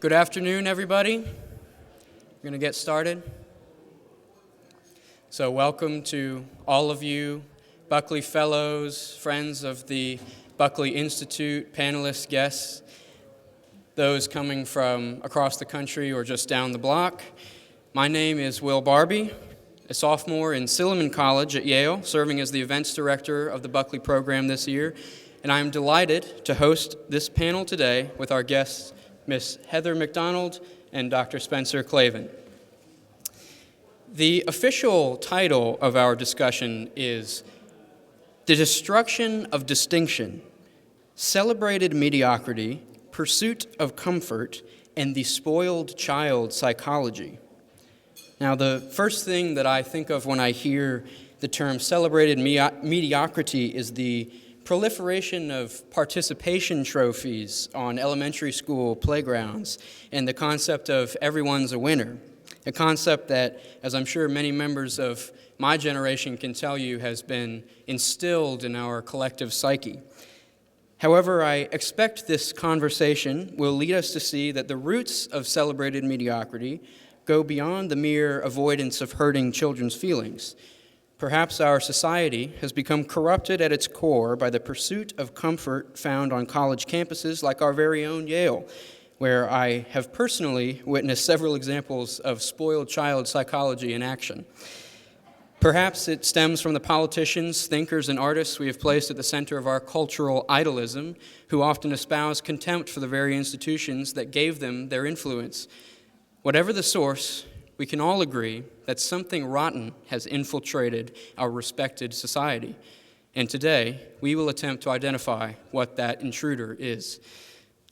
Good afternoon, everybody. We're going to get started. So welcome to all of you, Buckley Fellows, friends of the Buckley Institute, panelists, guests, those coming from across the country or just down the block. My name is Will Barbie, a sophomore in Silliman College at Yale, serving as the events director of the Buckley program this year, and I am delighted to host this panel today with our guests, Miss Heather McDonald and Dr. Spencer Klaven. The official title of our discussion is The Destruction of Distinction, Celebrated Mediocrity, Pursuit of Comfort, and the Spoiled Child Psychology. Now, the first thing that I think of when I hear the term celebrated mediocrity is the proliferation of participation trophies on elementary school playgrounds and the concept of everyone's a winner, a concept that, as I'm sure many members of my generation can tell you, has been instilled in our collective psyche. However, I expect this conversation will lead us to see that the roots of celebrated mediocrity go beyond the mere avoidance of hurting children's feelings. Perhaps our society has become corrupted at its core by the pursuit of comfort found on college campuses like our very own Yale, where I have personally witnessed several examples of spoiled child psychology in action. Perhaps it stems from the politicians, thinkers, and artists we have placed at the center of our cultural idolism, who often espouse contempt for the very institutions that gave them their influence. Whatever the source, we can all agree that something rotten has infiltrated our respected society. And today, we will attempt to identify what that intruder is.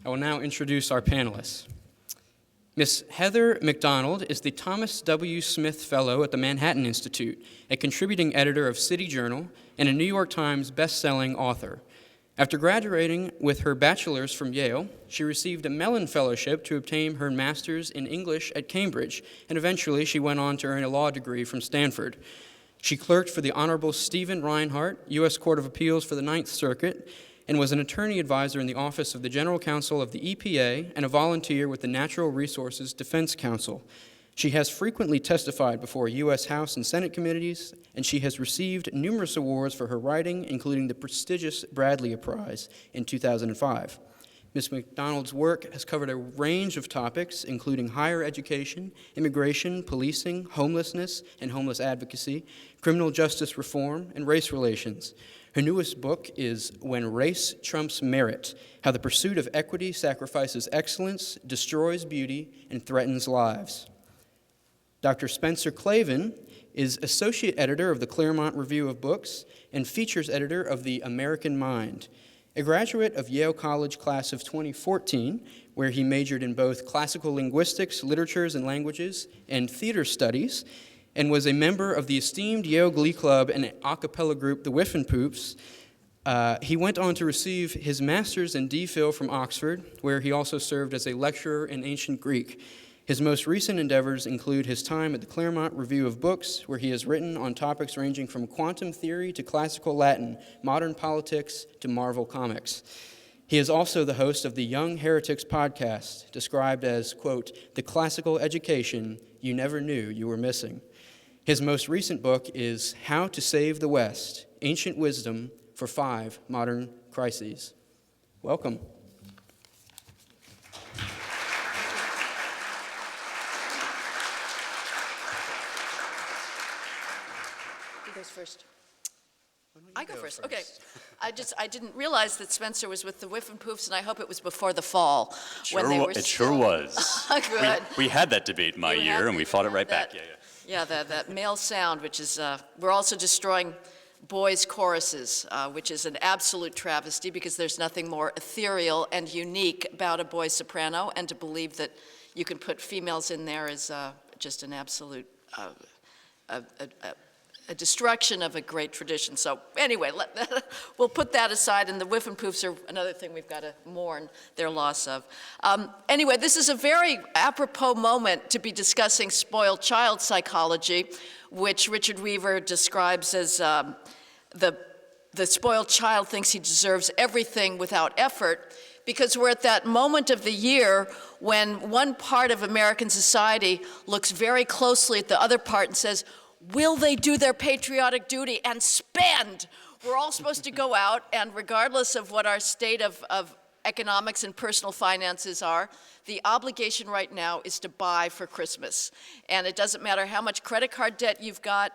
I will now introduce our panelists. Miss Heather McDonald is the Thomas W. Smith Fellow at the Manhattan Institute, a contributing editor of City Journal, and a New York Times best-selling author. After graduating with her bachelor's from Yale, she received a Mellon Fellowship to obtain her master's in English at Cambridge, and eventually she went on to earn a law degree from Stanford. She clerked for the Honorable Stephen Reinhart, U.S. Court of Appeals for the Ninth Circuit, and was an attorney advisor in the Office of the General Counsel of the EPA and a volunteer with the Natural Resources Defense Council. She has frequently testified before U.S. House and Senate committees, and she has received numerous awards for her writing, including the prestigious Bradley Prize in 2005. Ms. McDonald's work has covered a range of topics, including higher education, immigration, policing, homelessness and homeless advocacy, criminal justice reform, and race relations. Her newest book is When Race Trumps Merit: How the Pursuit of Equity Sacrifices Excellence, Destroys Beauty, and Threatens Lives. Dr. Spencer Klaven is associate editor of the Claremont Review of Books and features editor of The American Mind. A graduate of Yale College class of 2014, where he majored in both classical linguistics, literatures and languages, and theater studies, and was a member of the esteemed Yale Glee Club and a cappella group, the Whiffenpoops. He went on to receive his master's in DPhil from Oxford, where he also served as a lecturer in ancient Greek. His most recent endeavors include his time at the Claremont Review of Books, where he has written on topics ranging from quantum theory to classical Latin, modern politics to Marvel Comics. He is also the host of the Young Heretics podcast, described as, quote, the classical education you never knew you were missing. His most recent book is How to Save the West: Ancient Wisdom for 5 Modern Crises. Welcome. First. I go first. Okay. I didn't realize that Spencer was with the Whiffenpoofs, and I hope it was before the fall. It sure was. Good. We had that debate my year, and we fought it right back. Yeah, that male sound, which is, we're also destroying boys' choruses, which is an absolute travesty because there's nothing more ethereal and unique about a boy soprano, and to believe that you can put females in there is just an absolute a destruction of a great tradition. So anyway, we'll put that aside, and the Whiffenpoofs are another thing we've got to mourn their loss of. Anyway, this is a very apropos moment to be discussing spoiled child psychology, which Richard Weaver describes as the spoiled child thinks he deserves everything without effort, because we're at that moment of the year when one part of American society looks very closely at the other part and says, will they do their patriotic duty and spend? We're all supposed to go out, and regardless of what our state of economics and personal finances are, the obligation right now is to buy for Christmas. And it doesn't matter how much credit card debt you've got.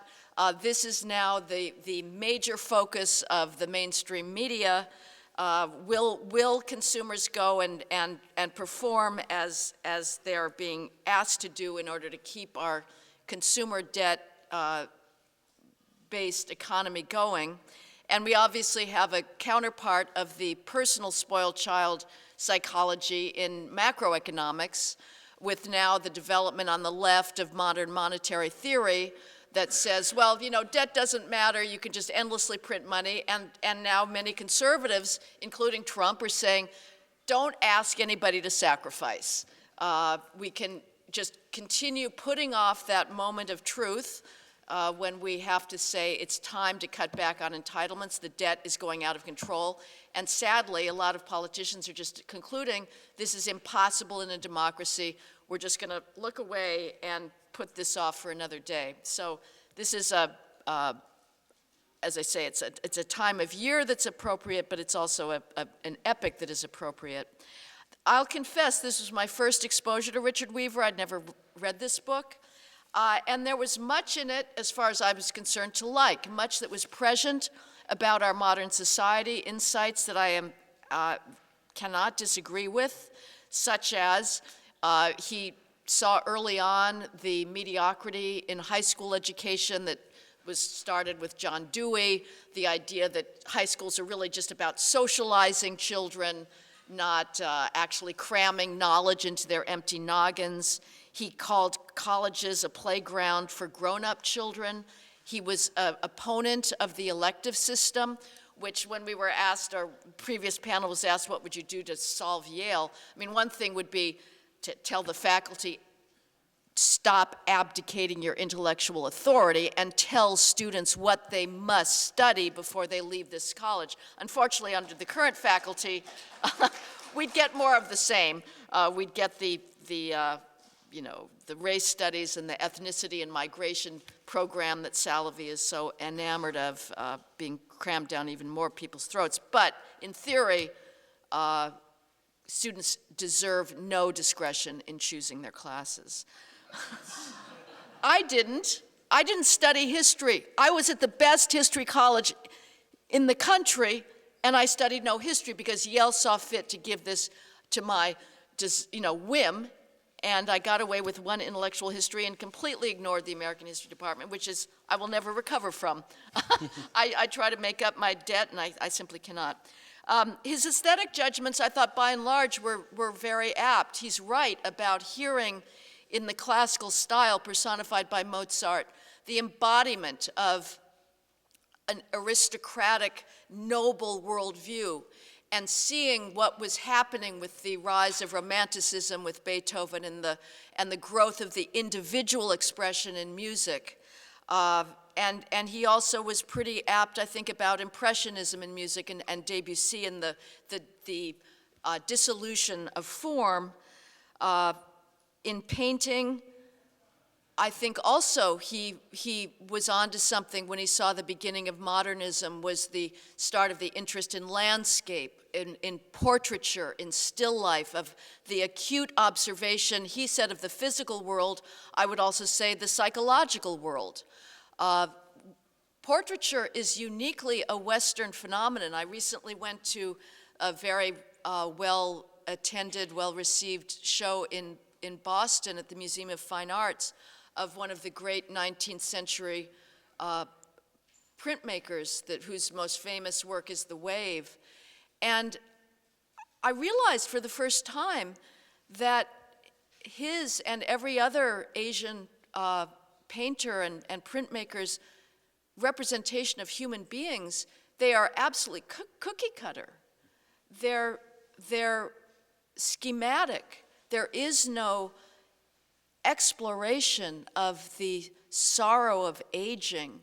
This is now the major focus of the mainstream media. Will consumers go and perform as they're being asked to do in order to keep our consumer debt based economy going? And we obviously have a counterpart of the personal spoiled child psychology in macroeconomics, with now the development on the left of modern monetary theory that says, well, you know, debt doesn't matter, you can just endlessly print money. And now many conservatives, including Trump, are saying, don't ask anybody to sacrifice. We can just continue putting off that moment of truth when we have to say it's time to cut back on entitlements. The debt is going out of control. And sadly, a lot of politicians are just concluding this is impossible in a democracy. We're just going to look away and put this off for another day. So this is as I say, it's a time of year that's appropriate, but it's also an epic that is appropriate. I'll confess, this was my first exposure to Richard Weaver. I'd never read this book. And there was much in it, as far as I was concerned, to like, much that was prescient about our modern society, insights that I cannot disagree with, such as he saw early on the mediocrity in high school education that was started with John Dewey, the idea that high schools are really just about socializing children, not actually cramming knowledge into their empty noggins. He called colleges a playground for grown-up children. He was an opponent of the elective system, which when we were asked, our previous panel was asked, what would you do to solve Yale? I mean, one thing would be to tell the faculty, stop abdicating your intellectual authority and tell students what they must study before they leave this college. Unfortunately, under the current faculty, we'd get more of the same. We'd get the race studies and the ethnicity and migration program that Salovey is so enamored of being crammed down even more people's throats. But in theory, students deserve no discretion in choosing their classes. I didn't study history. I was at the best history college in the country, and I studied no history because Yale saw fit to give this to my whim, and I got away with one intellectual history and completely ignored the American history department, which is I will never recover from. I try to make up my debt, and I simply cannot. His aesthetic judgments, I thought, by and large, were very apt. He's right about hearing in the classical style personified by Mozart, the embodiment of an aristocratic, noble worldview, and seeing what was happening with the rise of Romanticism with Beethoven and the growth of the individual expression in music. And he also was pretty apt, I think, about Impressionism in music and Debussy and the dissolution of form. In painting, I think also he was onto something when he saw the beginning of modernism was the start of the interest in landscape, in portraiture, in still life, of the acute observation, he said, of the physical world. I would also say the psychological world. Portraiture is uniquely a Western phenomenon. I recently went to a very well-attended, well-received show in Boston at the Museum of Fine Arts of one of the great 19th century printmakers whose most famous work is The Wave. And I realized for the first time that his and every other Asian painter and printmaker's representation of human beings, they are absolutely cookie cutter. They're schematic. There is no exploration of the sorrow of aging,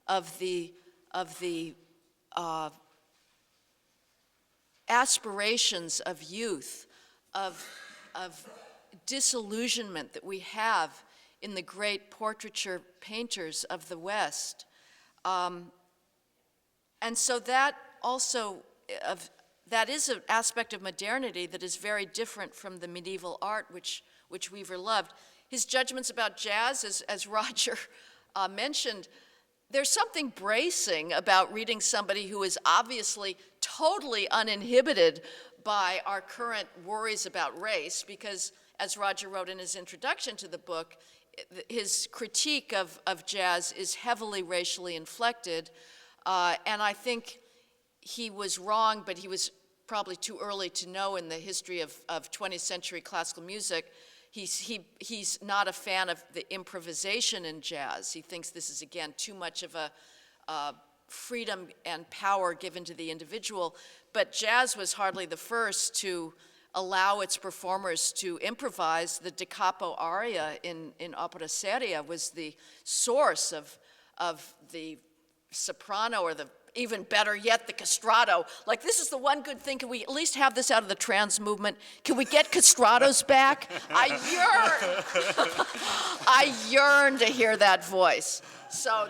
of the aspirations of youth, of disillusionment that we have in the great portraiture painters of the West. And so that also, that is an aspect of modernity that is very different from the medieval art which Weaver loved. His judgments about jazz, as Roger mentioned, there's something bracing about reading somebody who is obviously totally uninhibited by our current worries about race, because as Roger wrote in his introduction to the book, his critique of jazz is heavily racially inflected, and I think he was wrong, but he was probably too early to know in the history of 20th century classical music. He's not a fan of the improvisation in jazz. He thinks this is, again, too much of a freedom and power given to the individual. But jazz was hardly the first to allow its performers to improvise. The da capo aria in opera seria was the source of the soprano, or the, even better yet, the castrato. Like, this is the one good thing. Can we at least have this out of the trans movement? Can we get castratos back? I yearn to hear that voice. So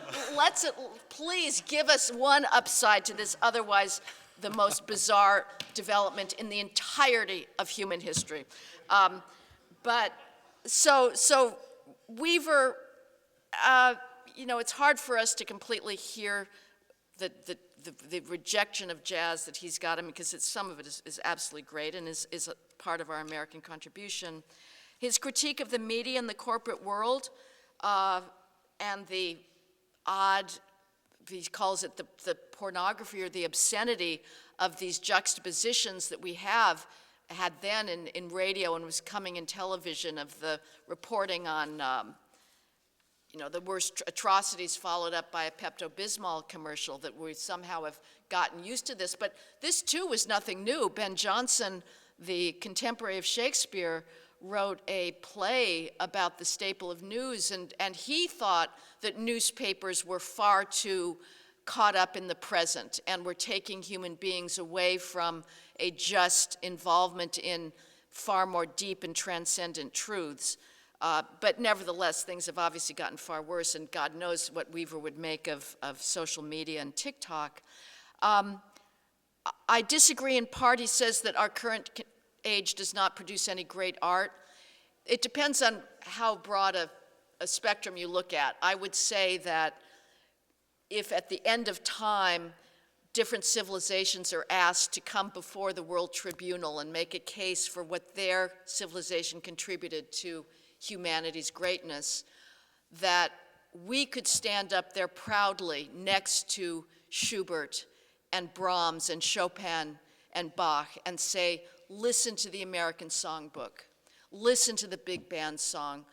please give us one upside to this, otherwise the most bizarre development in the entirety of human history. So Weaver, it's hard for us to completely hear the rejection of jazz that he's got, because some of it is absolutely great and is a part of our American contribution. His critique of the media and the corporate world, and the odd, he calls it the pornography or the obscenity of these juxtapositions that we had then in radio and was coming in television, of the reporting on the worst atrocities followed up by a Pepto-Bismol commercial, that we somehow have gotten used to this. But this, too, was nothing new. Ben Jonson, the contemporary of Shakespeare, wrote a play about the staple of news, and he thought that newspapers were far too caught up in the present and were taking human beings away from a just involvement in far more deep and transcendent truths. But nevertheless, things have obviously gotten far worse, and God knows what Weaver would make of social media and TikTok. I disagree in part. He says that our current age does not produce any great art. It depends on how broad a spectrum you look at. I would say that if at the end of time, different civilizations are asked to come before the World Tribunal and make a case for what their civilization contributed to humanity's greatness, that we could stand up there proudly next to Schubert and Brahms and Chopin and Bach and say, listen to the American songbook, listen to the big band sound,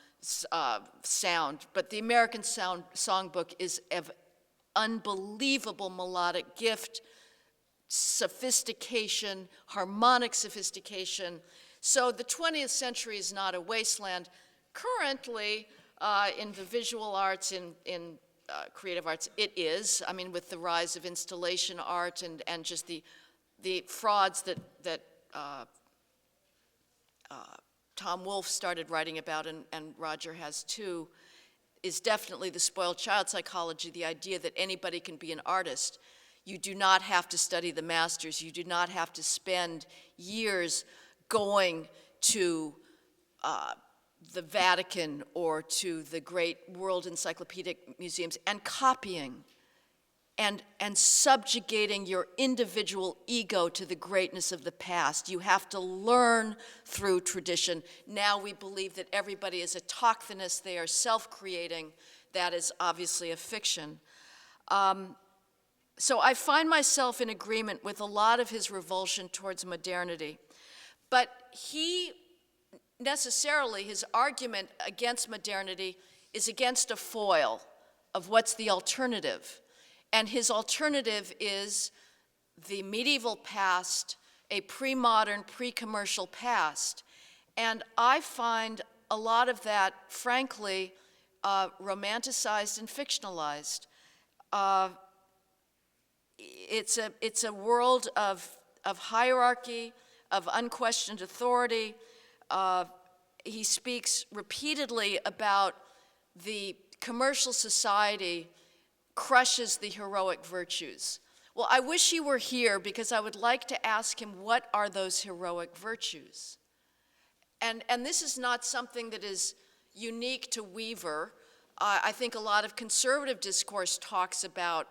but the American songbook is of unbelievable melodic gift, sophistication, harmonic sophistication. So the 20th century is not a wasteland. Currently, in the visual arts, in creative arts, it is. I mean, with the rise of installation art and just the frauds that Tom Wolfe started writing about, and Roger has too, is definitely the spoiled child psychology, the idea that anybody can be an artist. You do not have to study the masters. You do not have to spend years going to the Vatican or to the great world encyclopedic museums and copying and subjugating your individual ego to the greatness of the past. You have to learn through tradition. Now we believe that everybody is autochthonous, they are self-creating. That is obviously a fiction. So I find myself in agreement with a lot of his revulsion towards modernity. But his argument against modernity is against a foil of what's the alternative. And his alternative is the medieval past, a pre-modern, pre-commercial past. And I find a lot of that, frankly, romanticized and fictionalized. It's a world of hierarchy, of unquestioned authority. He speaks repeatedly about the commercial society crushes the heroic virtues. Well, I wish he were here because I would like to ask him, what are those heroic virtues? And this is not something that is unique to Weaver. I think a lot of conservative discourse talks about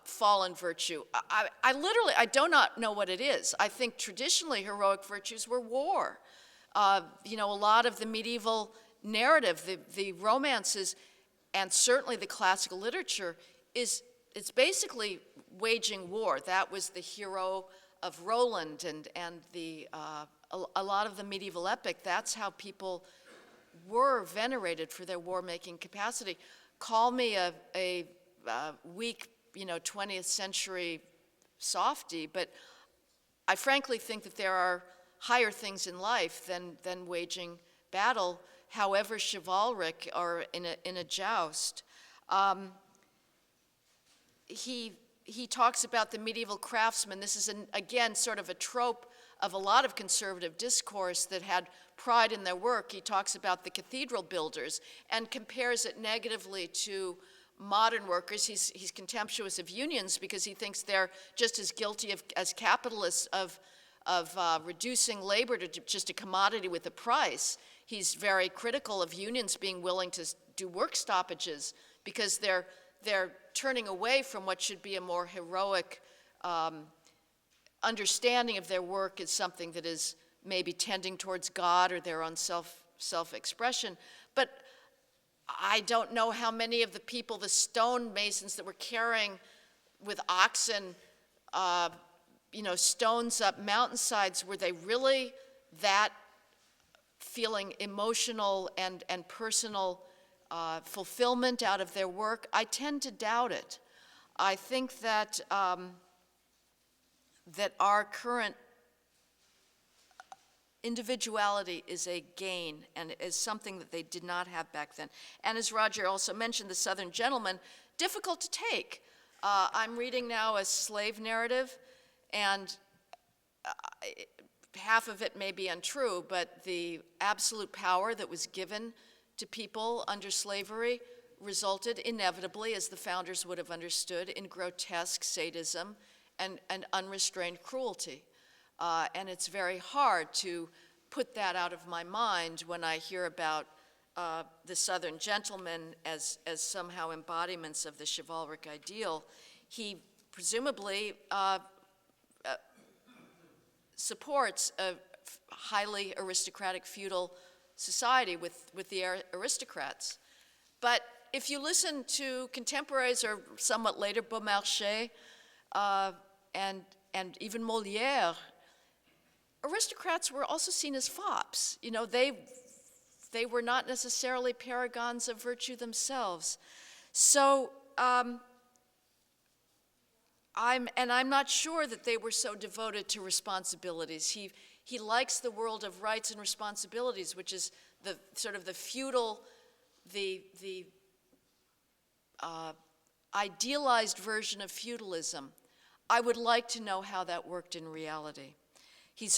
fallen virtue. I do not know what it is. I think traditionally heroic virtues were war. A lot of the medieval narrative, the romances, and certainly the classical literature it's basically waging war. That was the hero of Roland and a lot of the medieval epic. That's how people were venerated for their war-making capacity. Call me a weak, 20th century softy, but I frankly think that there are higher things in life than waging battle, however chivalric or in a joust. He talks about the medieval craftsman. This is, again, sort of a trope of a lot of conservative discourse that had pride in their work. He talks about the cathedral builders and compares it negatively to modern workers. He's contemptuous of unions because he thinks they're just as guilty as capitalists of reducing labor to just a commodity with a price. He's very critical of unions being willing to do work stoppages because they're turning away from what should be a more heroic understanding of their work as something that is maybe tending towards God or their own self-expression. But I don't know how many of the people, the stone masons that were carrying with oxen, stones up mountainsides, were they really that feeling emotional and personal fulfillment out of their work? I tend to doubt it. I think that that our current individuality is a gain and is something that they did not have back then. And as Roger also mentioned, the Southern gentleman, difficult to take. I'm reading now a slave narrative, and half of it may be untrue, but the absolute power that was given to people under slavery resulted inevitably, as the founders would have understood, in grotesque sadism and unrestrained cruelty. And it's very hard to put that out of my mind when I hear about the Southern gentleman as somehow embodiments of the chivalric ideal. He presumably supports a highly aristocratic feudal society with the aristocrats. But if you listen to contemporaries or somewhat later, Beaumarchais and even Molière, aristocrats were also seen as fops. They were not necessarily paragons of virtue themselves. So I'm not sure that they were so devoted to responsibilities. He likes the world of rights and responsibilities, which is the sort of the feudal, the idealized version of feudalism. I would like to know how that worked in reality. He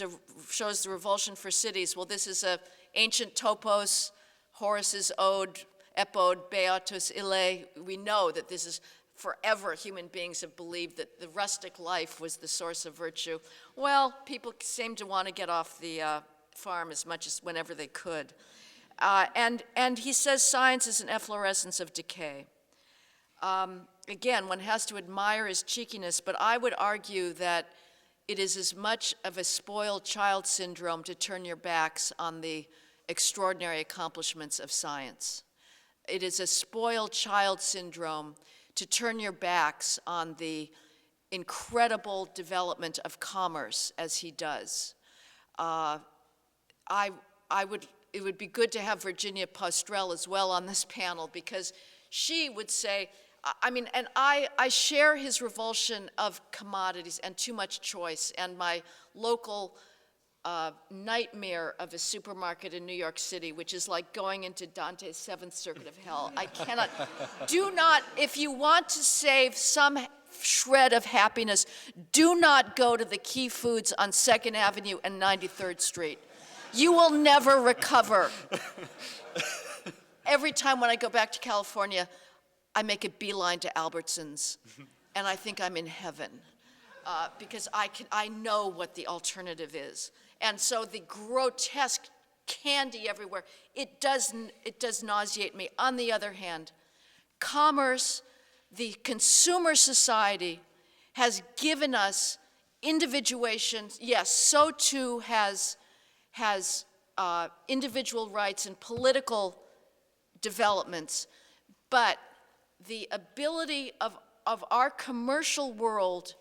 shows the revulsion for cities. Well, this is an ancient topos, Horace's ode, epode, Beatus Ille. We know that this is forever human beings have believed that the rustic life was the source of virtue. Well, people seem to want to get off the farm as much as whenever they could. And he says science is an efflorescence of decay. Again, one has to admire his cheekiness, but I would argue that it is as much of a spoiled child syndrome to turn your backs on the extraordinary accomplishments of science. It is a spoiled child syndrome to turn your backs on the incredible development of commerce as he does. It would be good to have Virginia Postrel as well on this panel, because she would say, and I share his revulsion of commodities and too much choice, and my local nightmare of a supermarket in New York City, which is like going into Dante's Seventh Circuit of Hell. I cannot, if you want to save some shred of happiness, do not go to the Key Foods on 2nd Avenue and 93rd Street. You will never recover. Every time when I go back to California, I make a beeline to Albertsons, and I think I'm in heaven, because I know what the alternative is. And so the grotesque candy everywhere, it does nauseate me. On the other hand, commerce, the consumer society, has given us individuation. Yes, so too has individual rights and political developments, but the ability of our commercial world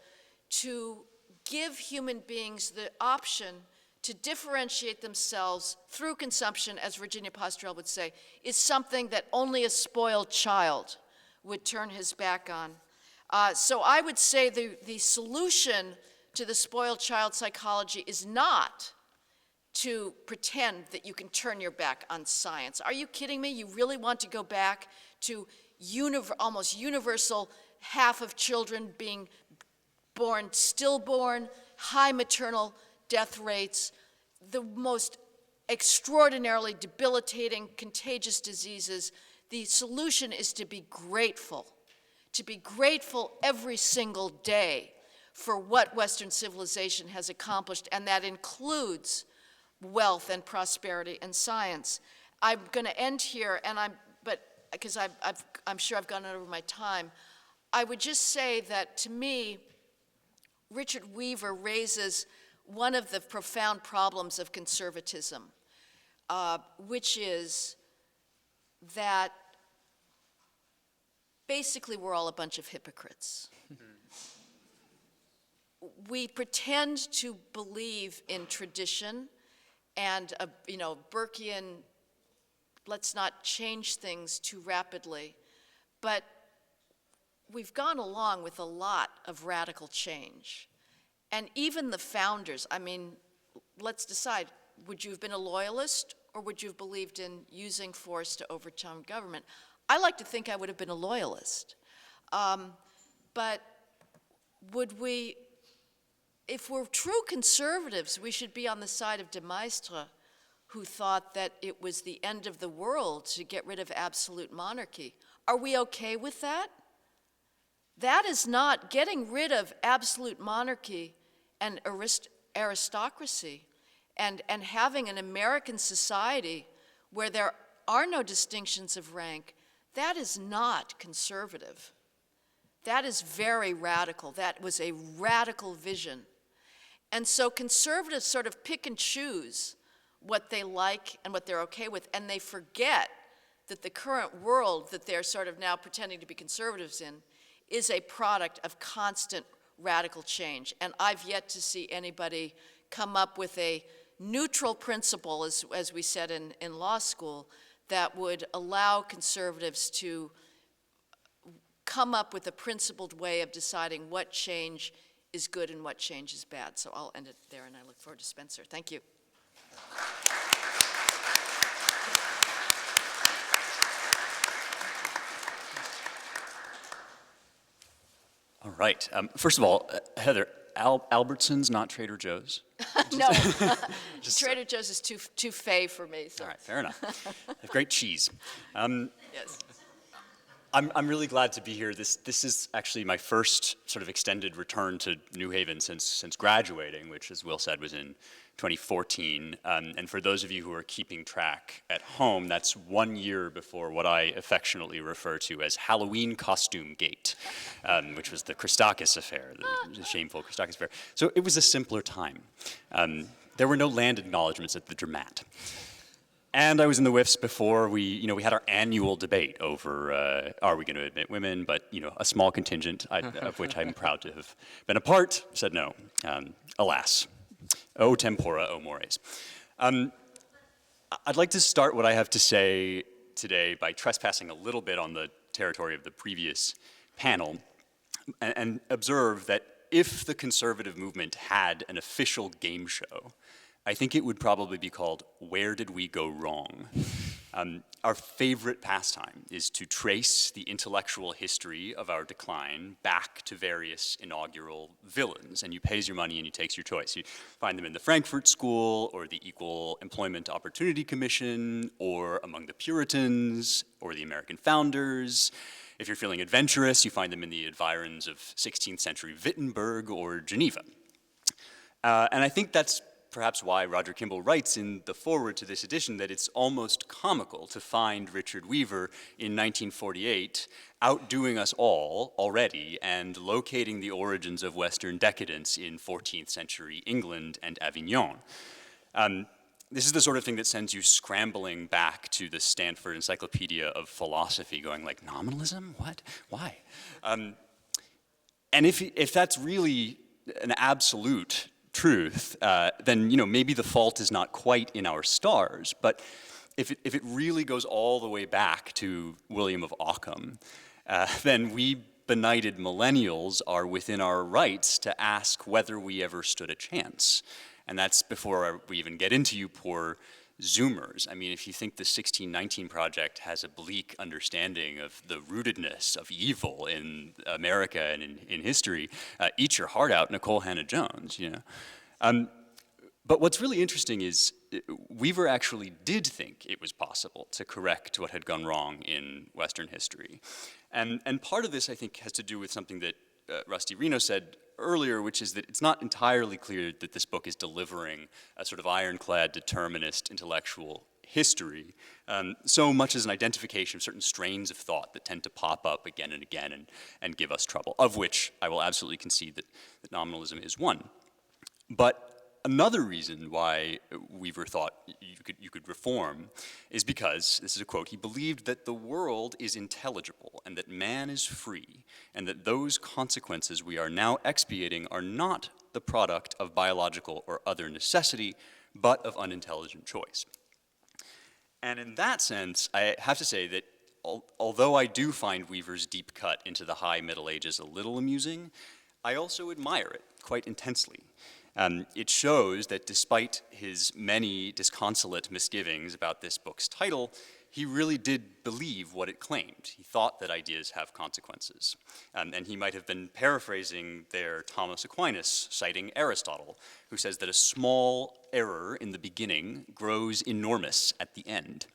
to give human beings the option to differentiate themselves through consumption, as Virginia Postrel would say, is something that only a spoiled child would turn his back on. So I would say the solution to the spoiled child psychology is not to pretend that you can turn your back on science. Are you kidding me? You really want to go back to almost universal half of children being born stillborn, high maternal death rates, the most extraordinarily debilitating, contagious diseases? The solution is to be grateful every single day for what Western civilization has accomplished, and that includes wealth and prosperity and science. I'm going to end here, because I'm sure I've gone over my time. I would just say that, to me, Richard Weaver raises one of the profound problems of conservatism, which is that basically we're all a bunch of hypocrites. We pretend to believe in tradition and Burkean, let's not change things too rapidly, but we've gone along with a lot of radical change. And even the founders, let's decide, would you have been a loyalist or would you have believed in using force to overturn government? I like to think I would have been a loyalist. But if we're true conservatives, we should be on the side of de Maistre, who thought that it was the end of the world to get rid of absolute monarchy. Are we okay with that? That is not getting rid of absolute monarchy and aristocracy and having an American society where there are no distinctions of rank. That is not conservative. That is very radical. That was a radical vision. And so conservatives sort of pick and choose what they like and what they're okay with, and they forget that the current world that they're sort of now pretending to be conservatives in is a product of constant radical change. And I've yet to see anybody come up with a neutral principle, as we said in law school, that would allow conservatives to come up with a principled way of deciding what change is good and what change is bad. So I'll end it there, and I look forward to Spencer. Thank you. All right. First of all, Heather, Albertsons, not Trader Joe's? No, Trader Joe's is too fey for me. So. All right, fair enough. They have great cheese. Yes. I'm really glad to be here. This is actually my first sort of extended return to New Haven since graduating, which, as Will said, was in 2014. And for those of you who are keeping track at home, that's 1 year before what I affectionately refer to as Halloween Costume Gate, which was the Christakis affair, the shameful Christakis affair. So it was a simpler time. There were no land acknowledgements at the Dramat. And I was in the WIFs before we had our annual debate over are we going to admit women, but a small contingent of which I'm proud to have been a part said no. Alas, o tempora, o mores. I'd like to start what I have to say today by trespassing a little bit on the territory of the previous panel and observe that if the conservative movement had an official game show, I think it would probably be called Where Did We Go Wrong? Our favorite pastime is to trace the intellectual history of our decline back to various inaugural villains, and you pays your money and you takes your choice. You find them in the Frankfurt School, or the Equal Employment Opportunity Commission, or among the Puritans, or the American founders. If you're feeling adventurous, you find them in the environs of 16th century Wittenberg or Geneva. And I think that's perhaps why Roger Kimball writes in the foreword to this edition that it's almost comical to find Richard Weaver in 1948 outdoing us all already and locating the origins of Western decadence in 14th century England and Avignon. This is the sort of thing that sends you scrambling back to the Stanford Encyclopedia of Philosophy going like, nominalism? What? Why? And if that's really an absolute truth, then maybe the fault is not quite in our stars. But if it really goes all the way back to William of Ockham, then we benighted millennials are within our rights to ask whether we ever stood a chance. And that's before we even get into you poor Zoomers. I mean, if you think the 1619 Project has a bleak understanding of the rootedness of evil in America and in history, eat your heart out, Nicole Hannah-Jones, But what's really interesting is Weaver actually did think it was possible to correct what had gone wrong in Western history. And part of this, I think, has to do with something that Rusty Reno said earlier, which is that it's not entirely clear that this book is delivering a sort of ironclad determinist intellectual history, so much as an identification of certain strains of thought that tend to pop up again and again and give us trouble, of which I will absolutely concede that nominalism is one. But another reason why Weaver thought you could reform is because, this is a quote, he believed that the world is intelligible and that man is free and that those consequences we are now expiating are not the product of biological or other necessity, but of unintelligent choice. And in that sense, I have to say that although I do find Weaver's deep cut into the high Middle Ages a little amusing, I also admire it quite intensely. It shows that despite his many disconsolate misgivings about this book's title, he really did believe what it claimed. He thought that ideas have consequences. And he might have been paraphrasing there Thomas Aquinas, citing Aristotle, who says that a small error in the beginning grows enormous at the end.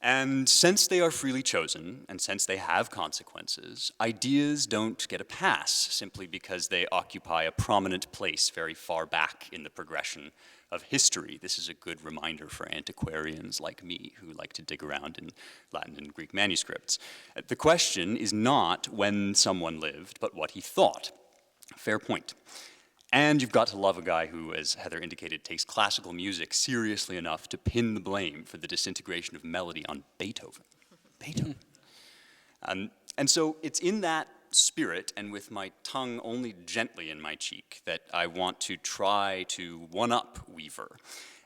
And since they are freely chosen, and since they have consequences, ideas don't get a pass simply because they occupy a prominent place very far back in the progression of history. This is a good reminder for antiquarians like me who like to dig around in Latin and Greek manuscripts. The question is not when someone lived, but what he thought. Fair point. And you've got to love a guy who, as Heather indicated, takes classical music seriously enough to pin the blame for the disintegration of melody on Beethoven. And so it's in that spirit, and with my tongue only gently in my cheek, that I want to try to one-up Weaver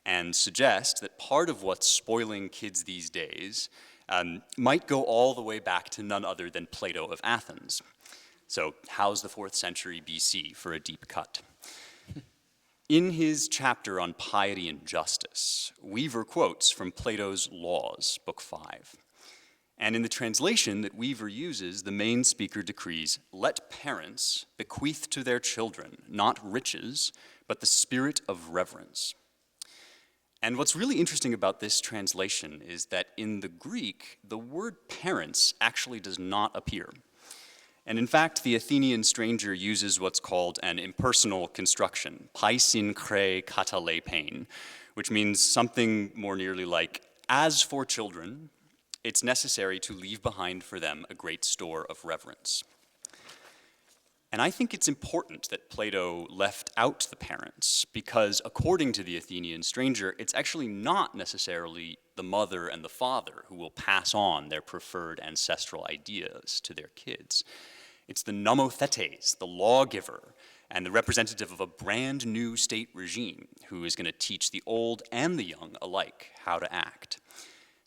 and suggest that part of what's spoiling kids these days might go all the way back to none other than Plato of Athens. So how's the 4th century BC for a deep cut? In his chapter on piety and justice, Weaver quotes from Plato's Laws, Book 5. And in the translation that Weaver uses, the main speaker decrees, "Let parents bequeath to their children not riches, but the spirit of reverence." And what's really interesting about this translation is that in the Greek, the word parents actually does not appear. And in fact, the Athenian stranger uses what's called an impersonal construction, paisin kre katalepein, which means something more nearly like, as for children, it's necessary to leave behind for them a great store of reverence. And I think it's important that Plato left out the parents, because according to the Athenian stranger, it's actually not necessarily the mother and the father who will pass on their preferred ancestral ideas to their kids. It's the nomothetes, the lawgiver, and the representative of a brand new state regime who is going to teach the old and the young alike how to act.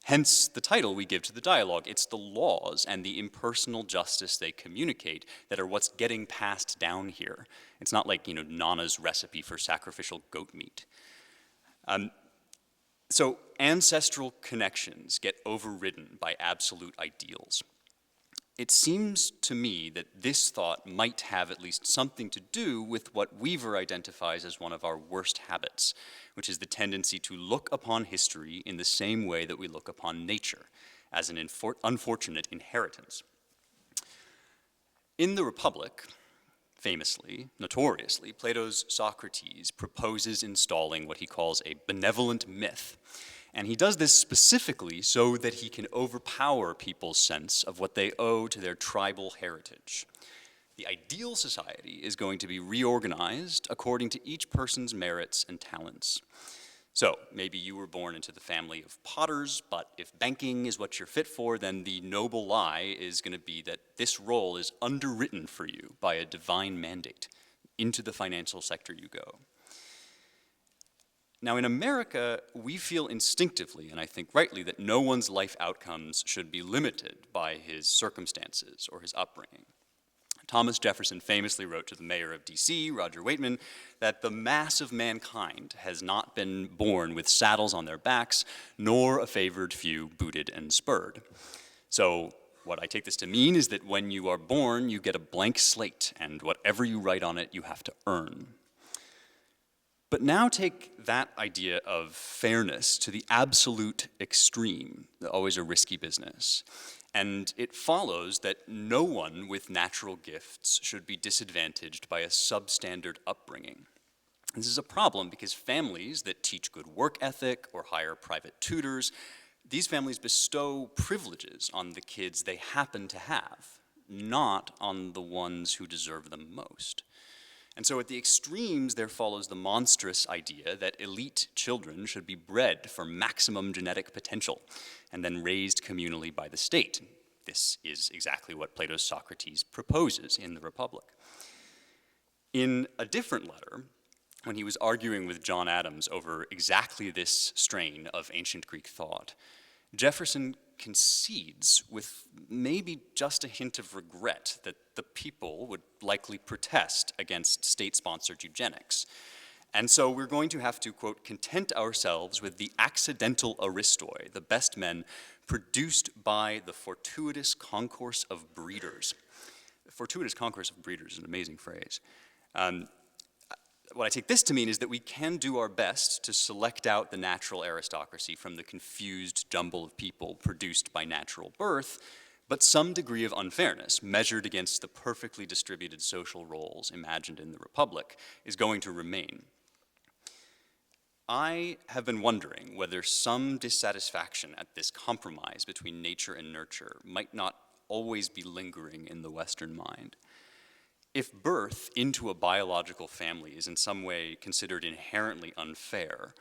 Hence the title we give to the dialogue. It's the laws and the impersonal justice they communicate that are what's getting passed down here. It's not like, Nana's recipe for sacrificial goat meat. So ancestral connections get overridden by absolute ideals. It seems to me that this thought might have at least something to do with what Weaver identifies as one of our worst habits, which is the tendency to look upon history in the same way that we look upon nature, as an unfortunate inheritance. In the Republic, famously, notoriously, Plato's Socrates proposes installing what he calls a benevolent myth. And he does this specifically so that he can overpower people's sense of what they owe to their tribal heritage. The ideal society is going to be reorganized according to each person's merits and talents. So maybe you were born into the family of potters, but if banking is what you're fit for, then the noble lie is going to be that this role is underwritten for you by a divine mandate. Into the financial sector you go. Now, in America, we feel instinctively, and I think rightly, that no one's life outcomes should be limited by his circumstances or his upbringing. Thomas Jefferson famously wrote to the mayor of D.C., Roger Waitman, that the mass of mankind has not been born with saddles on their backs, nor a favored few booted and spurred. So what I take this to mean is that when you are born, you get a blank slate, and whatever you write on it, you have to earn. But now take that idea of fairness to the absolute extreme, always a risky business. And it follows that no one with natural gifts should be disadvantaged by a substandard upbringing. This is a problem because families that teach good work ethic or hire private tutors, these families bestow privileges on the kids they happen to have, not on the ones who deserve them most. And so at the extremes, there follows the monstrous idea that elite children should be bred for maximum genetic potential and then raised communally by the state. This is exactly what Plato's Socrates proposes in the Republic. In a different letter, when he was arguing with John Adams over exactly this strain of ancient Greek thought, Jefferson concedes with maybe just a hint of regret that the people would likely protest against state-sponsored eugenics. And so we're going to have to, quote, content ourselves with the accidental aristoi, the best men, produced by the fortuitous concourse of breeders. The fortuitous concourse of breeders is an amazing phrase. What I take this to mean is that we can do our best to select out the natural aristocracy from the confused jumble of people produced by natural birth, but some degree of unfairness, measured against the perfectly distributed social roles imagined in the Republic, is going to remain. I have been wondering whether some dissatisfaction at this compromise between nature and nurture might not always be lingering in the Western mind. If birth into a biological family is in some way considered inherently unfair,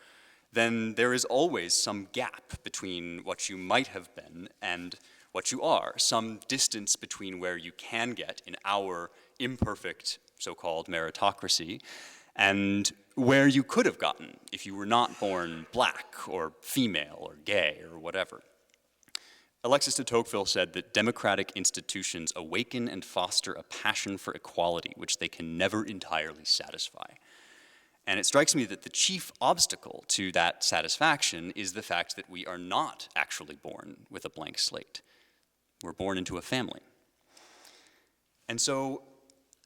then there is always some gap between what you might have been and what you are, some distance between where you can get in our imperfect so-called meritocracy and where you could have gotten if you were not born black or female or gay or whatever. Alexis de Tocqueville said that democratic institutions awaken and foster a passion for equality, which they can never entirely satisfy. And it strikes me that the chief obstacle to that satisfaction is the fact that we are not actually born with a blank slate. We're born into a family. And so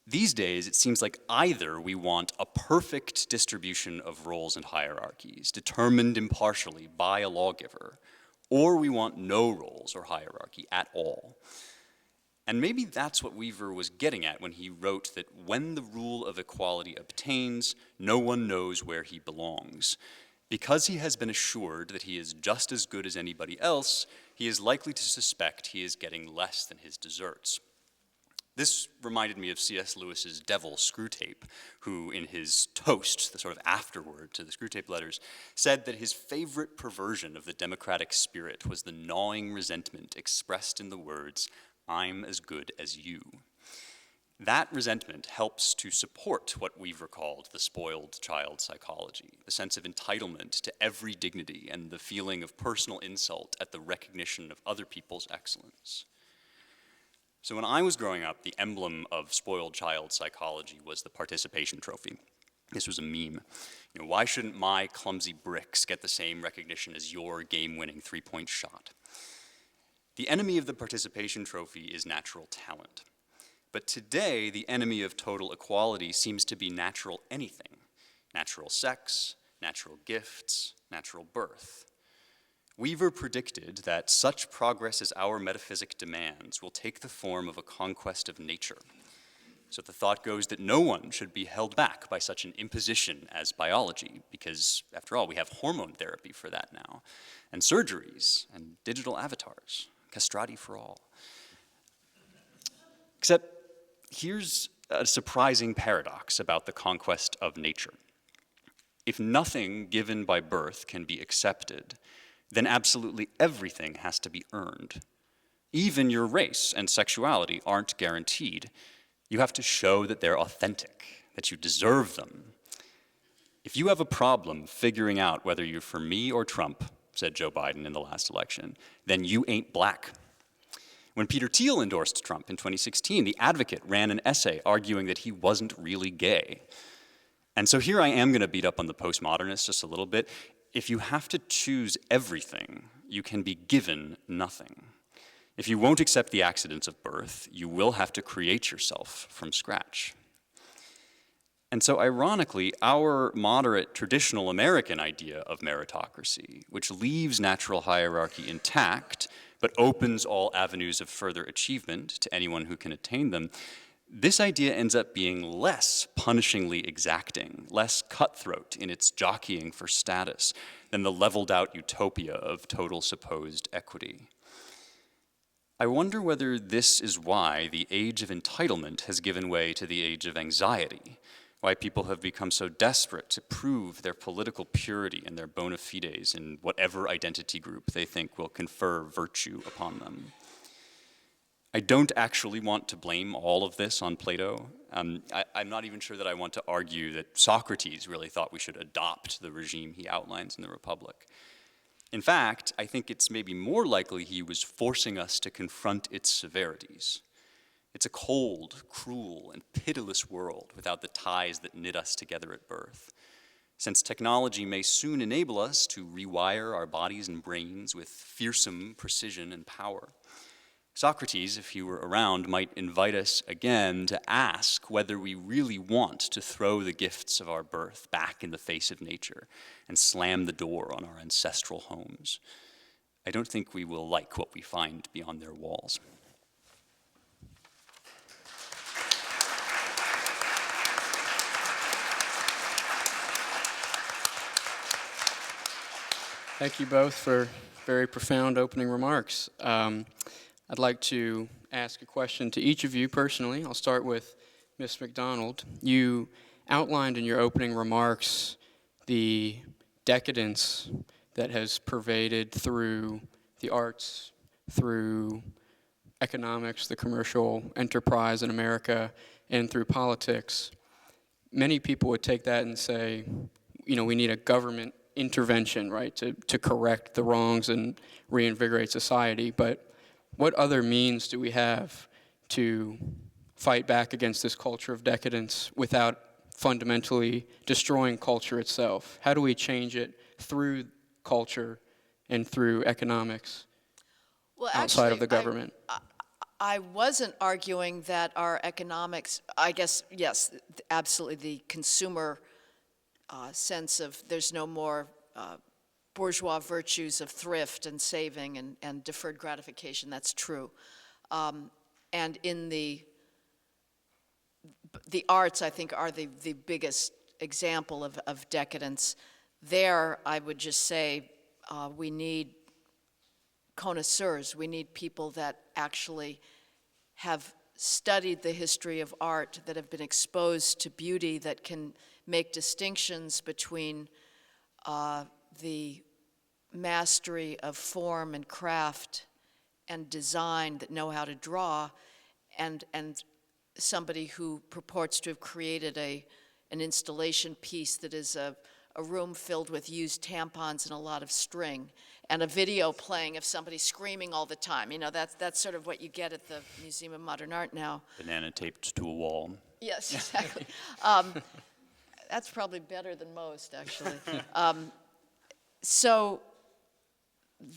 these days, it seems like either we want a perfect distribution of roles and hierarchies, determined impartially by a lawgiver, or we want no roles or hierarchy at all. And maybe that's what Weaver was getting at when he wrote that when the rule of equality obtains, no one knows where he belongs. Because he has been assured that he is just as good as anybody else, he is likely to suspect he is getting less than his deserts. This reminded me of C.S. Lewis's Devil Screwtape, who in his toast, the sort of afterword to the Screwtape letters, said that his favorite perversion of the democratic spirit was the gnawing resentment expressed in the words, "I'm as good as you." That resentment helps to support what Weaver called the spoiled child psychology, the sense of entitlement to every dignity and the feeling of personal insult at the recognition of other people's excellence. So when I was growing up, the emblem of spoiled child psychology was the participation trophy. This was a meme. You know, why shouldn't my clumsy bricks get the same recognition as your game-winning three-point shot? The enemy of the participation trophy is natural talent. But today, the enemy of total equality seems to be natural anything. Natural sex, natural gifts, natural birth. Weaver predicted that such progress as our metaphysic demands will take the form of a conquest of nature. So the thought goes that no one should be held back by such an imposition as biology, because after all, we have hormone therapy for that now, and surgeries, and digital avatars, castrati for all. Except here's a surprising paradox about the conquest of nature. If nothing given by birth can be accepted, then absolutely everything has to be earned. Even your race and sexuality aren't guaranteed. You have to show that they're authentic, that you deserve them. If you have a problem figuring out whether you're for me or Trump, said Joe Biden in the last election, then you ain't black. When Peter Thiel endorsed Trump in 2016, The Advocate ran an essay arguing that he wasn't really gay. And so here I am going to beat up on the postmodernists just a little bit. If you have to choose everything, you can be given nothing. If you won't accept the accidents of birth, you will have to create yourself from scratch. And so ironically, our moderate traditional American idea of meritocracy, which leaves natural hierarchy intact, but opens all avenues of further achievement to anyone who can attain them, this idea ends up being less punishingly exacting, less cutthroat in its jockeying for status than the leveled out utopia of total supposed equity. I wonder whether this is why the age of entitlement has given way to the age of anxiety, why people have become so desperate to prove their political purity and their bona fides in whatever identity group they think will confer virtue upon them. I don't actually want to blame all of this on Plato. I'm not even sure that I want to argue that Socrates really thought we should adopt the regime he outlines in the Republic. In fact, I think it's maybe more likely he was forcing us to confront its severities. It's a cold, cruel, and pitiless world without the ties that knit us together at birth. Since technology may soon enable us to rewire our bodies and brains with fearsome precision and power, Socrates, if he were around, might invite us again to ask whether we really want to throw the gifts of our birth back in the face of nature and slam the door on our ancestral homes. I don't think we will like what we find beyond their walls. Thank you both for very profound opening remarks. I'd like to ask a question to each of you personally. I'll start with Ms. McDonald. You outlined in your opening remarks the decadence that has pervaded through the arts, through economics, the commercial enterprise in America, and through politics. Many people would take that and say, we need a government intervention, right, to correct the wrongs and reinvigorate society. But what other means do we have to fight back against this culture of decadence without fundamentally destroying culture itself? How do we change it through culture and through economics outside of the government? I wasn't arguing that our economics, I guess, yes, absolutely, the consumer sense of there's no more bourgeois virtues of thrift and saving and deferred gratification, that's true. And in the arts, I think, are the biggest example of decadence. There, I would just say we need connoisseurs. We need people that actually have studied the history of art, that have been exposed to beauty, that can make distinctions between the mastery of form and craft and design, that know how to draw, and somebody who purports to have created an installation piece that is a room filled with used tampons and a lot of string, and a video playing of somebody screaming all the time. That's sort of what you get at the Museum of Modern Art now. Banana taped to a wall. Yes, exactly. That's probably better than most, actually. So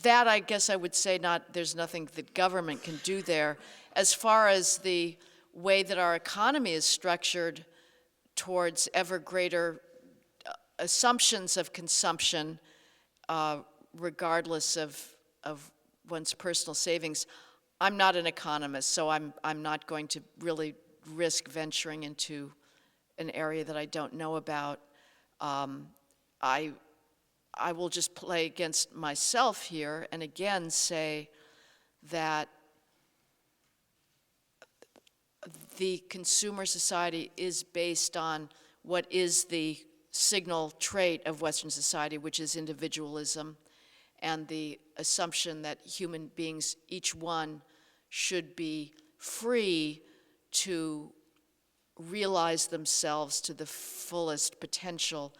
that, I guess I would say, there's nothing that government can do there. As far as the way that our economy is structured towards ever greater assumptions of consumption, regardless of one's personal savings, I'm not an economist, so I'm not going to really risk venturing into an area that I don't know about. I will just play against myself here and again say that the consumer society is based on what is the signal trait of Western society, which is individualism, and the assumption that human beings, each one, should be free to realize themselves to the fullest potential.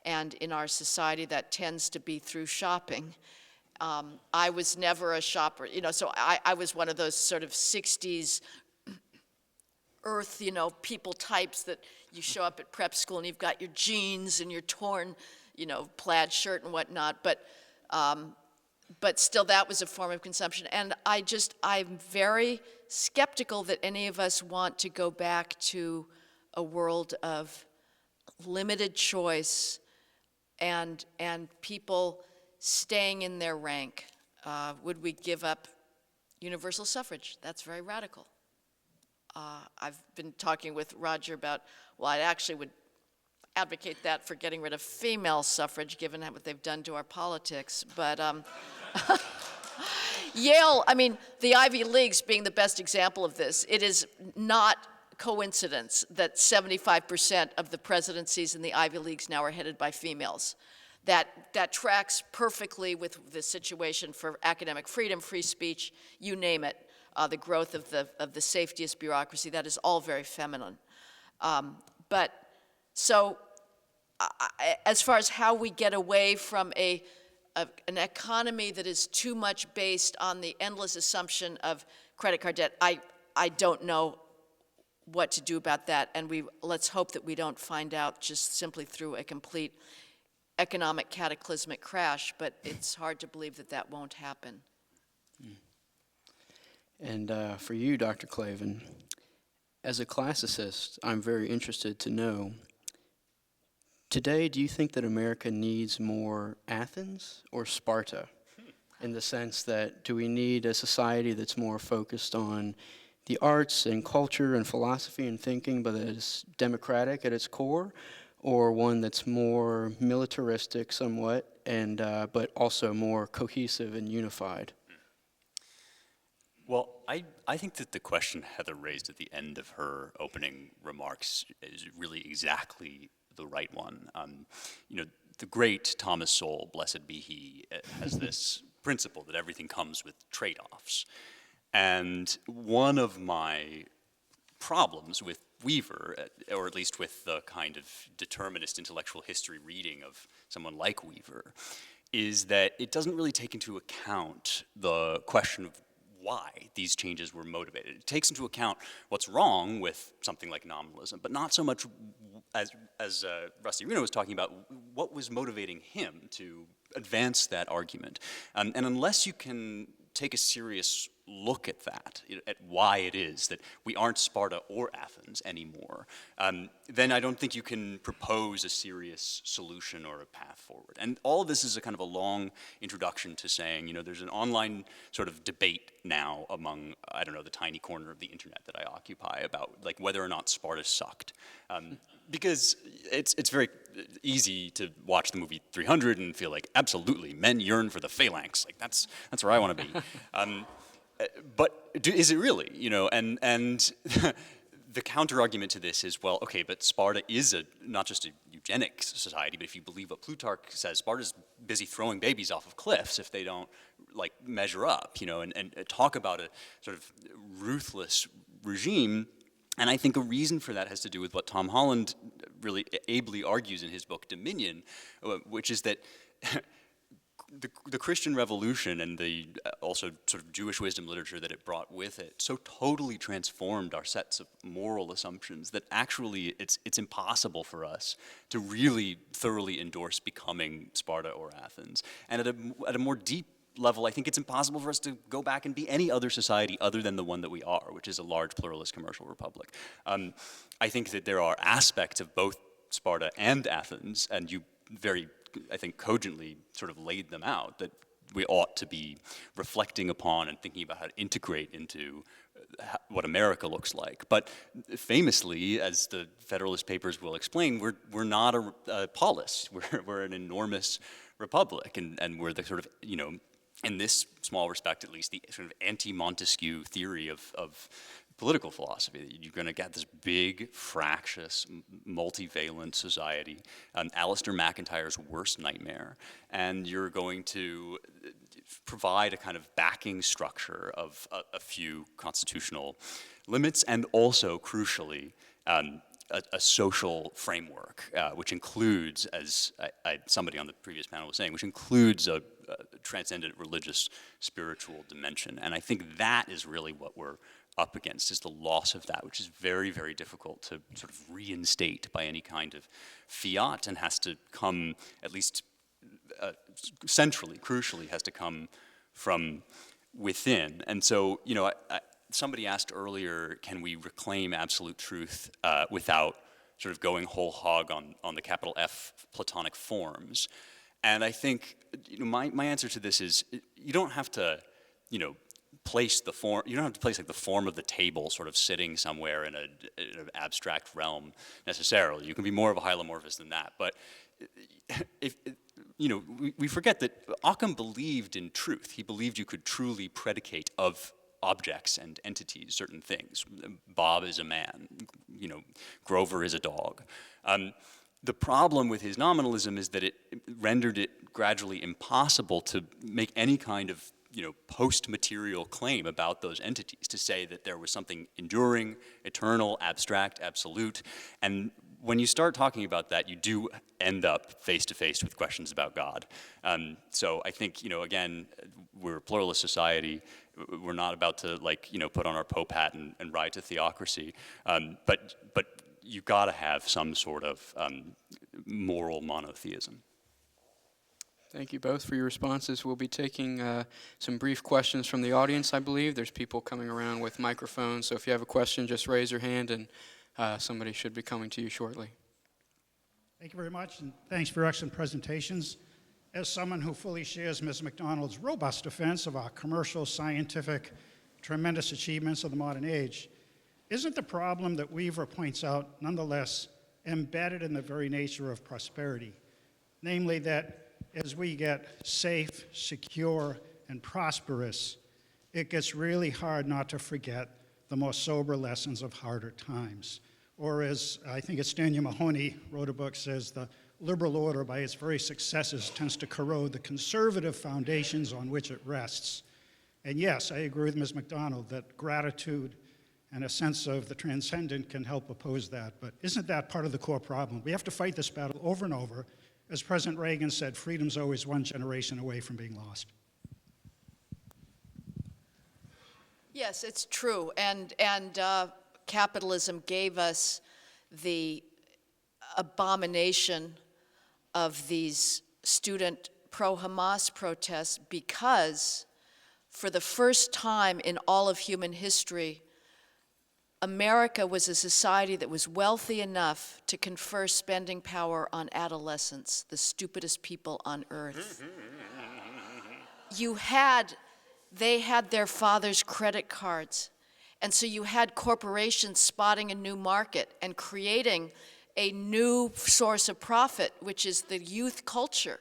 And in our society, that tends to be through shopping. I was never a shopper, so I was one of those sort of 60s earth, people types that you show up at prep school and you've got your jeans and your torn, plaid shirt and whatnot. But still, that was a form of consumption. And I'm very skeptical that any of us want to go back to a world of limited choice and people staying in their rank. Would we give up universal suffrage? That's very radical. I've been talking with Roger about, well, I actually would advocate that for getting rid of female suffrage, given what they've done to our politics. But Yale, the Ivy Leagues being the best example of this, it is not coincidence that 75% of the presidencies in the Ivy Leagues now are headed by females. That tracks perfectly with the situation for academic freedom, free speech, you name it, the growth of the safetiest bureaucracy. That is all very feminine. So as far as how we get away from an economy that is too much based on the endless assumption of credit card debt, I don't know what to do about that, and let's hope that we don't find out just simply through a complete economic cataclysmic crash, but it's hard to believe that won't happen. And for you, Dr. Klavan, as a classicist, I'm very interested to know, today, do you think that America needs more Athens or Sparta? In the sense that, do we need a society that's more focused on the arts and culture and philosophy and thinking, but that is democratic at its core, or one that's more militaristic somewhat, and but also more cohesive and unified? Well, I think that the question Heather raised at the end of her opening remarks is really exactly the right one. The great Thomas Sowell, blessed be he, has this principle that everything comes with trade-offs. And one of my problems with Weaver, or at least with the kind of determinist intellectual history reading of someone like Weaver, is that it doesn't really take into account the question of why these changes were motivated. It takes into account what's wrong with something like nominalism, but not so much, as Rusty Reno was talking about, what was motivating him to advance that argument. And unless you can take a serious look at that, at why it is that we aren't Sparta or Athens anymore, then I don't think you can propose a serious solution or a path forward. And all of this is a kind of a long introduction to saying, there's an online sort of debate now among, I don't know, the tiny corner of the internet that I occupy about like whether or not Sparta sucked. Because it's very easy to watch the movie 300 and feel like, absolutely, men yearn for the phalanx. Like that's where I want to be. But is it really? And the counter argument to this is, well, okay, but Sparta is not just a eugenics society, but if you believe what Plutarch says, Sparta's busy throwing babies off of cliffs if they don't like measure up, and talk about a sort of ruthless regime. And I think a reason for that has to do with what Tom Holland really ably argues in his book Dominion, which is that the Christian Revolution and the also sort of Jewish wisdom literature that it brought with it so totally transformed our sets of moral assumptions that actually it's impossible for us to really thoroughly endorse becoming Sparta or Athens. And at a more deep level, I think it's impossible for us to go back and be any other society other than the one that we are, which is a large pluralist commercial republic. I think that there are aspects of both Sparta and Athens, and you very, I think, cogently sort of laid them out, that we ought to be reflecting upon and thinking about how to integrate into what America looks like. But famously, as the Federalist Papers will explain, we're not a polis. We're an enormous republic, and we're the sort of, you know, in this small respect at least, the sort of anti-Montesquieu theory of political philosophy, that you're going to get this big, fractious, multivalent society, Alistair McIntyre's worst nightmare, and you're going to provide a kind of backing structure of a few constitutional limits, and also, crucially, a social framework, which includes, as somebody on the previous panel was saying, which includes a transcendent religious, spiritual dimension. And I think that is really what we're up against, is the loss of that, which is very, very difficult to sort of reinstate by any kind of fiat, and has to come, at least centrally, crucially, has to come from within. And so, you know, somebody asked earlier, can we reclaim absolute truth without sort of going whole hog on the capital F Platonic forms? And I think, you know, my answer to this is, you don't have to, you know, place the form, you don't have to place like the form of the table sort of sitting somewhere in an abstract realm necessarily. You can be more of a hylomorphist than that. But if, you know, we forget that Occam believed in truth. He believed you could truly predicate of objects and entities certain things. Bob is a man, you know, Grover is a dog. The problem with his nominalism is that it rendered it gradually impossible to make any kind of, you know, post-material claim about those entities, to say that there was something enduring, eternal, abstract, absolute. And when you start talking about that, you do end up face-to-face with questions about God. So I think, you know, again, we're a pluralist society. We're not about to, like, you know, put on our Pope hat and ride to theocracy. But you've got to have some sort of moral monotheism. Thank you both for your responses. We'll be taking some brief questions from the audience, I believe. There's people coming around with microphones, so if you have a question, just raise your hand, and somebody should be coming to you shortly. Thank you very much, and thanks for excellent presentations. As someone who fully shares Ms. McDonald's robust defense of our commercial, scientific, tremendous achievements of the modern age, isn't the problem that Weaver points out nonetheless embedded in the very nature of prosperity? Namely that as we get safe, secure, and prosperous, it gets really hard not to forget the more sober lessons of harder times. Or as I think it's Daniel Mahoney wrote a book, says the liberal order by its very successes tends to corrode the conservative foundations on which it rests. And yes, I agree with Ms. McDonald that gratitude and a sense of the transcendent can help oppose that. But isn't that part of the core problem? We have to fight this battle over and over. As President Reagan said, freedom's always one generation away from being lost. Yes, it's true. And capitalism gave us the abomination of these student pro-Hamas protests because for the first time in all of human history, America was a society that was wealthy enough to confer spending power on adolescents, the stupidest people on earth. They had their father's credit cards. And so you had corporations spotting a new market and creating a new source of profit, which is the youth culture,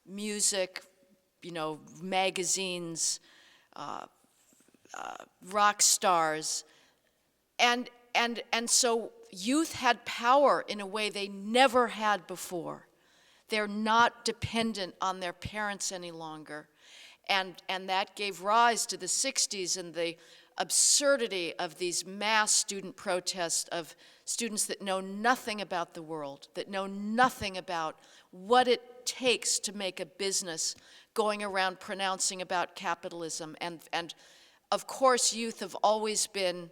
music, you know, magazines, rock stars. And so youth had power in a way they never had before. They're not dependent on their parents any longer. And that gave rise to the 60s and the absurdity of these mass student protests of students that know nothing about the world, that know nothing about what it takes to make a business going around pronouncing about capitalism. And of course, youth have always been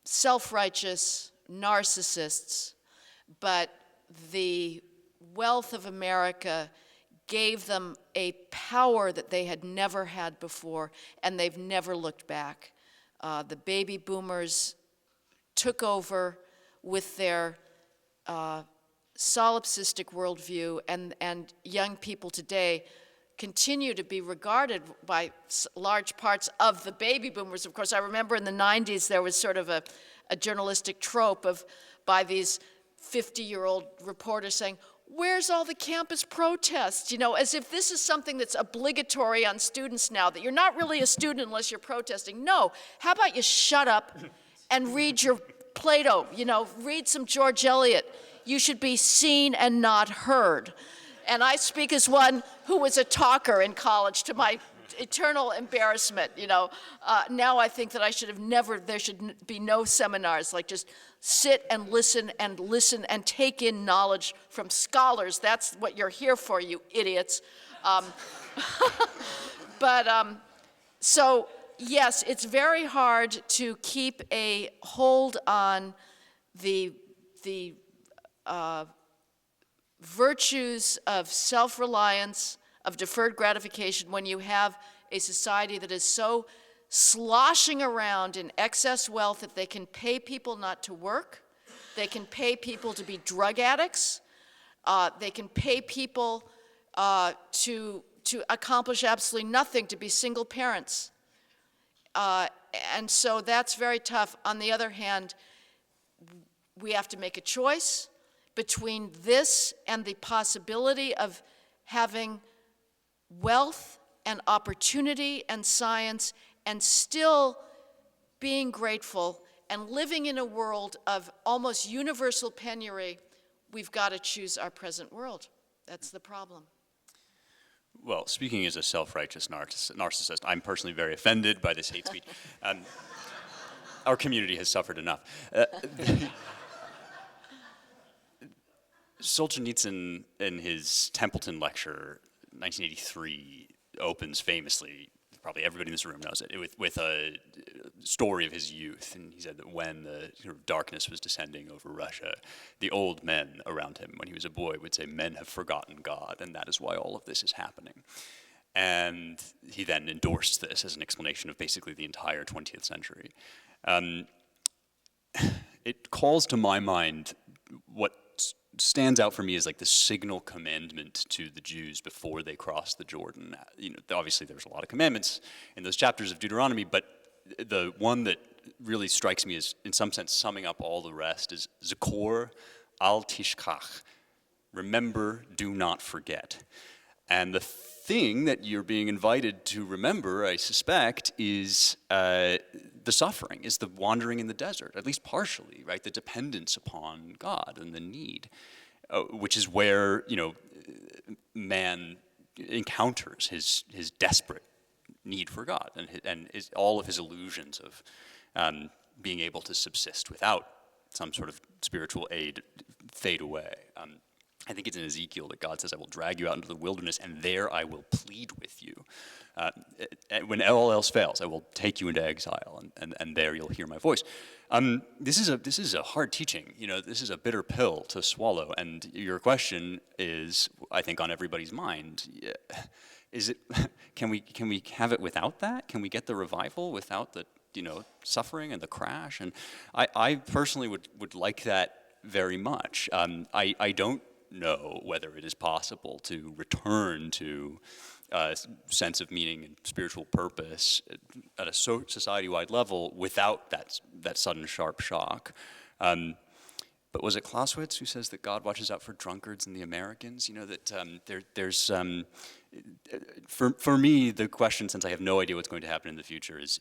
self-righteous narcissists, but the wealth of America gave them a power that they had never had before, and they've never looked back. The baby boomers took over with their solipsistic worldview, and young people today continue to be regarded by large parts of the baby boomers. Of course, I remember in the 90s there was sort of a journalistic trope by these 50-year-old reporters saying, "Where's all the campus protests?" You know, as if this is something that's obligatory on students now, that you're not really a student unless you're protesting. No, how about you shut up and read your Plato, you know, read some George Eliot. You should be seen and not heard. And I speak as one who was a talker in college, to my eternal embarrassment, you know. Now I think that there should be no seminars, like just sit and listen and take in knowledge from scholars. That's what you're here for, you idiots. So yes, it's very hard to keep a hold on the virtues of self-reliance, of deferred gratification, when you have a society that is so sloshing around in excess wealth that they can pay people not to work, they can pay people to be drug addicts, they can pay people to accomplish absolutely nothing, to be single parents. And so that's very tough. On the other hand, we have to make a choice between this and the possibility of having wealth and opportunity and science and still being grateful and living in a world of almost universal penury. We've got to choose our present world. That's the problem. Well, speaking as a self-righteous narcissist, I'm personally very offended by this hate speech. Our community has suffered enough. Solzhenitsyn, in his Templeton lecture, 1983, opens famously, probably everybody in this room knows it, with a story of his youth. And he said that when the sort of darkness was descending over Russia, the old men around him, when he was a boy, would say, "Men have forgotten God, and that is why all of this is happening." And he then endorsed this as an explanation of basically the entire 20th century. It calls to my mind what stands out for me as like the signal commandment to the Jews before they crossed the Jordan. You know, obviously there's a lot of commandments in those chapters of Deuteronomy, but the one that really strikes me as, in some sense, summing up all the rest is Zikor al tishkach. Remember, do not forget. And the thing that you're being invited to remember, I suspect, is the suffering, is the wandering in the desert, at least partially, right? The dependence upon God and the need, which is where, you know, man encounters his desperate need for God and all of his illusions of being able to subsist without some sort of spiritual aid fade away. I think it's in Ezekiel that God says, "I will drag you out into the wilderness, and there I will plead with you. When all else fails, I will take you into exile, and there you'll hear my voice." This is a hard teaching. You know, this is a bitter pill to swallow. And your question is, I think, on everybody's mind. Is it? Can we have it without that? Can we get the revival without the, you know, suffering and the crash? And I personally would like that very much. I don't know whether it is possible to return to a sense of meaning and spiritual purpose at a society-wide level without that sudden sharp shock. But was it Clausewitz who says that God watches out for drunkards and the Americans? You know, that there's for me, the question, since I have no idea what's going to happen in the future, is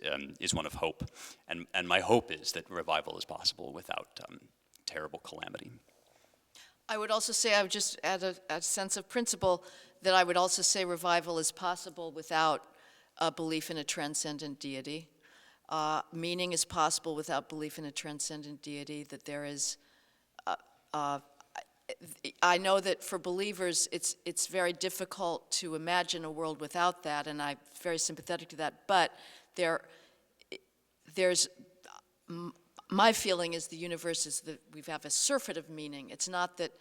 one of hope. And my hope is that revival is possible without terrible calamity. I would also say, I would just add a sense of principle, that I would also say revival is possible without a belief in a transcendent deity. Meaning is possible without belief in a transcendent deity, that there is, I know that for believers, it's very difficult to imagine a world without that, and I'm very sympathetic to that. But my feeling is the universe is that we have a surfeit of meaning. It's not that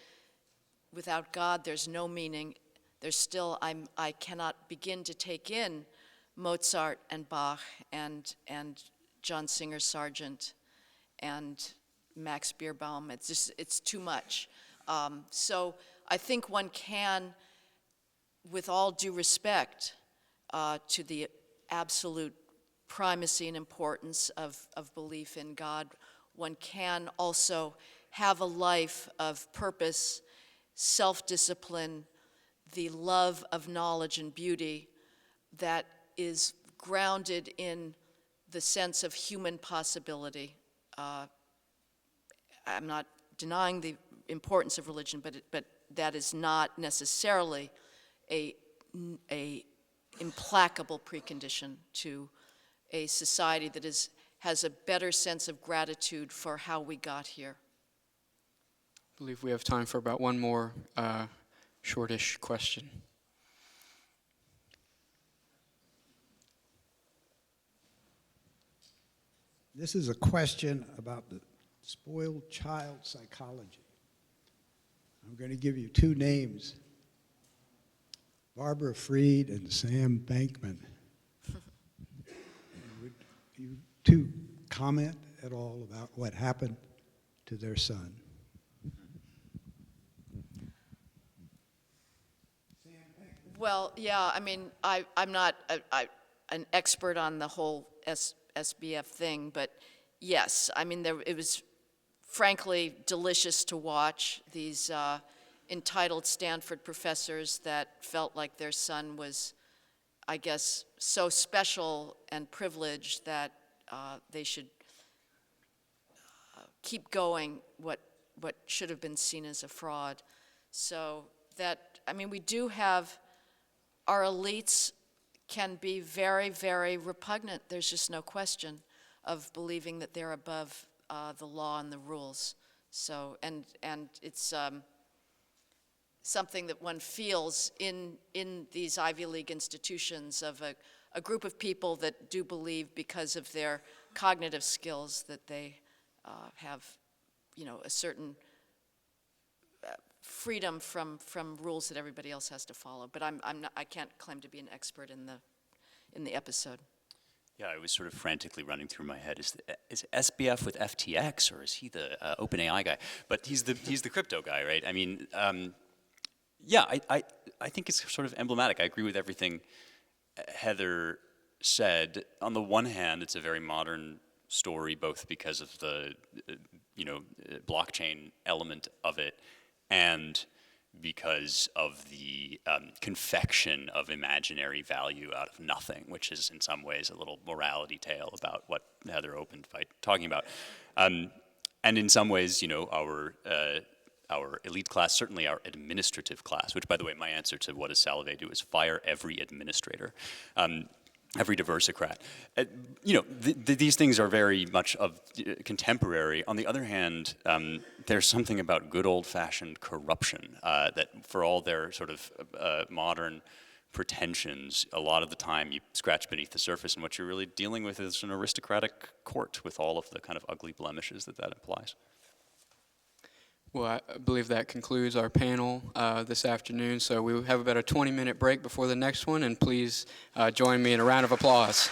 without God there's no meaning. There's still, I cannot begin to take in Mozart and Bach and John Singer Sargent and Max Beerbaum. It's too much. So I think one can, with all due respect to the absolute primacy and importance of belief in God, one can also have a life of purpose, self-discipline, the love of knowledge and beauty that is grounded in the sense of human possibility. I'm not denying the importance of religion, but that is not necessarily a implacable precondition to a society that has a better sense of gratitude for how we got here. I believe we have time for about one more shortish question. This is a question about the spoiled child psychology. I'm going to give you two names, Barbara Freed and Sam Bankman. Would you two comment at all about what happened to their son? Well, yeah, I mean, I'm not an expert on the whole SBF thing, but yes, I mean, it was frankly delicious to watch these entitled Stanford professors that felt like their son was, I guess, so special and privileged that they should keep going what should have been seen as a fraud. So that, I mean, we do have, our elites can be very, very repugnant. There's just no question of believing that they're above the law and the rules. So, and it's something that one feels in these Ivy League institutions of a group of people that do believe, because of their cognitive skills, that they have, you know, a certain freedom from rules that everybody else has to follow. But I can't claim to be an expert in the episode. Yeah, I was sort of frantically running through my head. Is SBF with FTX, or is he the OpenAI guy? But he's the crypto guy, right? I mean, yeah, I think it's sort of emblematic. I agree with everything Heather said. On the one hand, it's a very modern story, both because of the blockchain element of it, and because of the confection of imaginary value out of nothing, which is in some ways a little morality tale about what Heather opened by talking about. And in some ways, you know, our elite class, certainly our administrative class, which, by the way, my answer to what does Salve do is fire every administrator. Every diversicrat. You know, these things are very much of contemporary. On the other hand, there's something about good old-fashioned corruption that, for all their sort of modern pretensions, a lot of the time you scratch beneath the surface, and what you're really dealing with is an aristocratic court with all of the kind of ugly blemishes that implies. Well, I believe that concludes our panel this afternoon. So we have about a 20-minute break before the next one, and please join me in a round of applause.